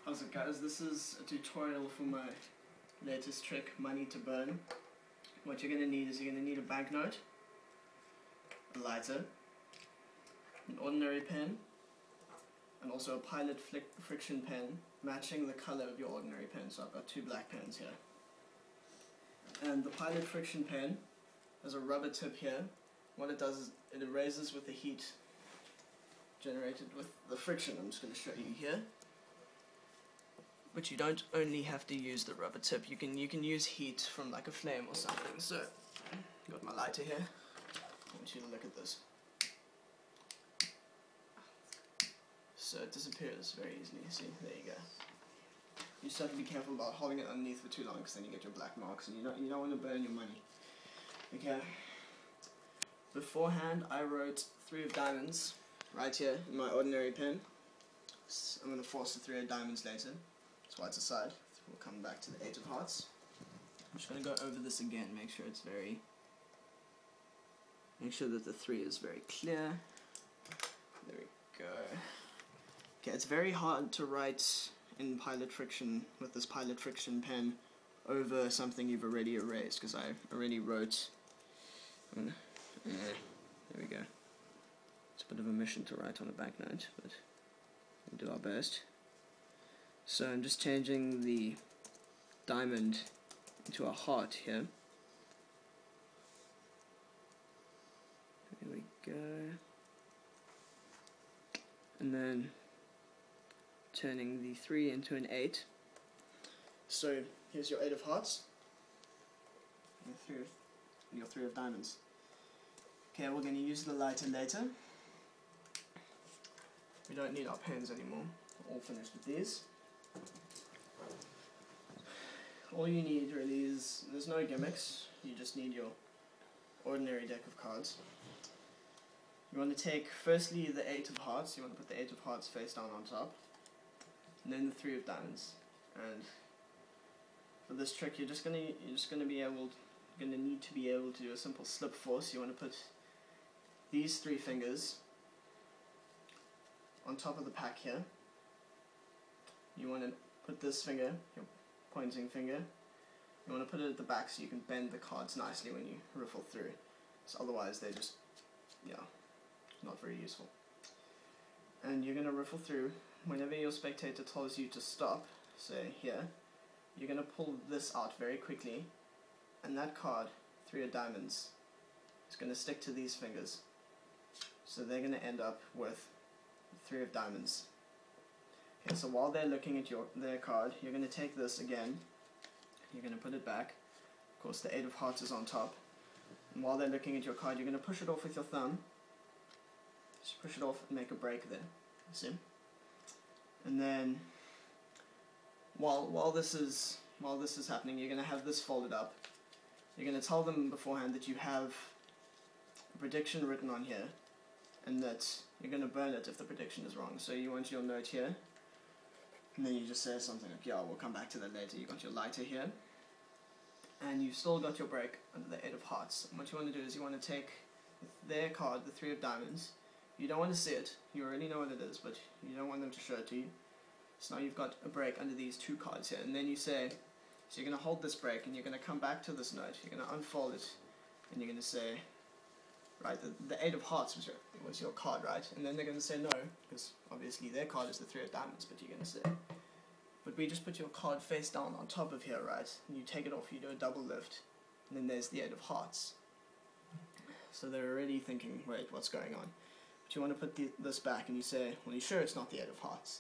How's it, guys? This is a tutorial for my latest trick, money to burn. What you're going to need is you're going to need a banknote, a lighter, an ordinary pen, and also a pilot friction pen matching the color of your ordinary pen. So I've got two black pens here. And the pilot friction pen has a rubber tip here. What it does is it erases with the heat generated with the friction. I'm just going to show you here. But you don't only have to use the rubber tip. You can use heat from like a flame or something. So I've got my lighter here. I want you to look at this. So it disappears very easily. See, there you go. You just have to be careful about holding it underneath for too long, because then you get your black marks, and you don't want to burn your money. Okay. Beforehand, I wrote 3 of diamonds right here in my ordinary pen. So I'm going to force the 3 of diamonds later. That's why it's aside. We'll come back to the 8 of hearts. I'm just going to go over this again. Make sure that the 3 is very clear. There we go. Okay, it's very hard to write in pilot friction with this pilot friction pen over something you've already erased, because I already wrote. There we go. It's a bit of a mission to write on a banknote, but we'll do our best. So I'm just changing the diamond into a heart here. There we go. And then turning the 3 into an 8. So here's your 8 of hearts. And your 3 of diamonds. Okay, we're going to use the lighter later. We don't need our pens anymore. We're all finished with these. All you need really is, there's no gimmicks, you just need your ordinary deck of cards. You want to take firstly the 8 of hearts. You want to put the 8 of hearts face down on top, and then the 3 of diamonds. And for this trick, you're just gonna need to be able to do a simple slip force. You want to put these 3 fingers on top of the pack here. You want to put this finger, your pointing finger, you want to put it at the back so you can bend the cards nicely when you riffle through. So otherwise they're just, not very useful. And you're going to riffle through. Whenever your spectator tells you to stop, say here, you're going to pull this out very quickly, and that card, 3 of diamonds, is going to stick to these fingers. So they're going to end up with 3 of diamonds. Okay, so while they're looking at their card, you're going to take this again, you're going to put it back. Of course the 8 of hearts is on top. And while they're looking at your card, you're going to push it off with your thumb. Just push it off and make a break there. You see? And then while this is happening, you're going to have this folded up. You're going to tell them beforehand that you have a prediction written on here, and that you're going to burn it if the prediction is wrong. So you want your note here, and then you just say something like, yeah, we'll come back to that later. You got your lighter here, and you've still got your break under the 8 of hearts. And what you want to do is you want to take their card, the 3 of diamonds. You don't want to see it. You already know what it is, but you don't want them to show it to you. So now you've got a break under these 2 cards here, and then you say, so you're going to hold this break, and you're going to come back to this note. You're going to unfold it, and you're going to say, right, the 8 of hearts was your card, right? And then they're going to say no, because obviously their card is the 3 of diamonds, but you're going to say, but we just put your card face down on top of here, right? And you take it off, you do a double lift, and then there's the 8 of hearts. So they're already thinking, wait, what's going on? But you want to put this back, and you say, well, you sure it's not the 8 of hearts?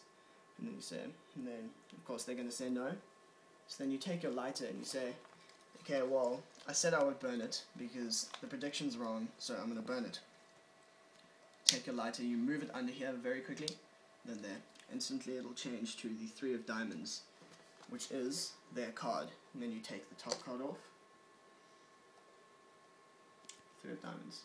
And then you say, and then of course they're going to say no. So then you take your lighter and you say, okay, well, I said I would burn it because the prediction's wrong, so I'm going to burn it. Take your lighter, you move it under here very quickly, then there. Instantly it'll change to the 3 of diamonds, which is their card. And then you take the top card off. 3 of diamonds.